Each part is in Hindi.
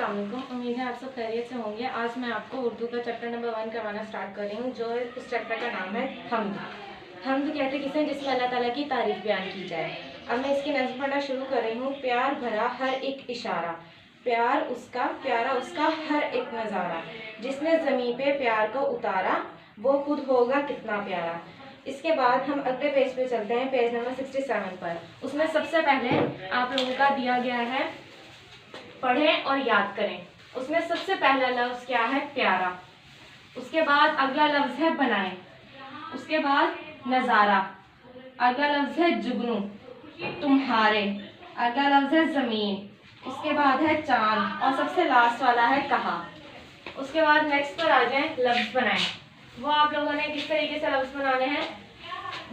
अस्सलाम वालेकुम। उम्मीद है आप सब खैरियत से होंगे। आज मैं आपको उर्दू का चैप्टर नंबर 1 करवाना स्टार्ट कर रही हूँ, जो इस चैप्टर का नाम है हम्द। हम्द कहते किसे जिसमें अल्लाह ताला की तारीफ बयान की जाए। अब मैं इसकी नज़्म पढ़ना शुरू कर रही हूँ। प्यार भरा हर एक इशारा, प्यार उसका प्यारा उसका हर एक नज़ारा, जिसने ज़मीं पे प्यार को उतारा वो खुद होगा कितना प्यारा। इसके बाद हम अगले पेज पे चलते हैं, पेज नंबर 67 पर। उसमें सबसे पहले आप लोगों का दिया गया है पढ़ें और याद करें। उसमें सबसे पहला लफ्ज़ क्या है? प्यारा। उसके बाद अगला लफ्ज़ है बनाएं। उसके बाद नज़ारा। अगला लफ्ज़ है जुगनू तुम्हारे। अगला लफ्ज़ है ज़मीन। उसके बाद है चांद और सबसे लास्ट वाला है कहा। उसके बाद नेक्स्ट पर आ जाएं, लफ्ज़ बनाएं। वो आप लोगों ने किस तरीके से लफ्ज़ बनाने हैं,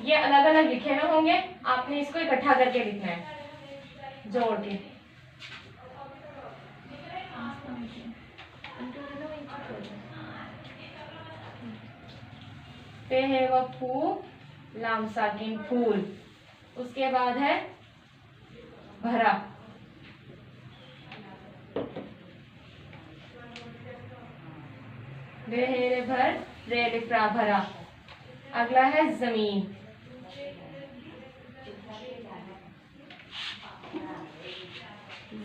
ये अलग अलग लिखे हुए होंगे, आपने इसको इकट्ठा करके लिखना है जोड़ के। पे है वह फूल लाम साकिन फूल। उसके बाद है भरा। रे भर रे लिफ्रा भरा। अगला है जमीन।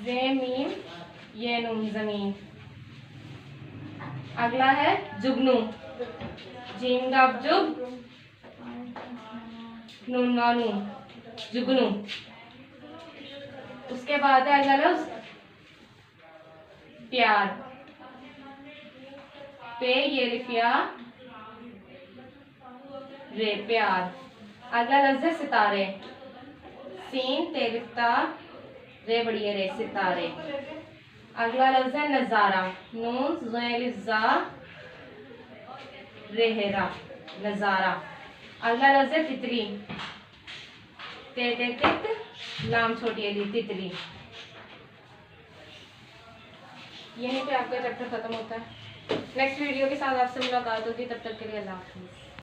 ज़मीन ये नून जमीन। अगला है जुगनू। जीम गाफ जुग नून गानू जुगनू। उसके बाद है अगला लफ्ज़ प्यार। पे ये रिफिया रे प्यार। अगला लफ्ज़ है सितारे। सीन ते रिफ्ता रे बढ़िया रे सितारे। अगला लफ्ज़ है नज़ारा। नून ज़ा रेहरा नज़ारा। अगला लफ्ज़ है तितली। ते तित लाम छोटी अली तितली। यहीं पे आपका चैप्टर खत्म होता है। नेक्स्ट वीडियो के साथ आपसे मुलाकात होगी, तब तक के लिए अल्लाह हाफ़िज़।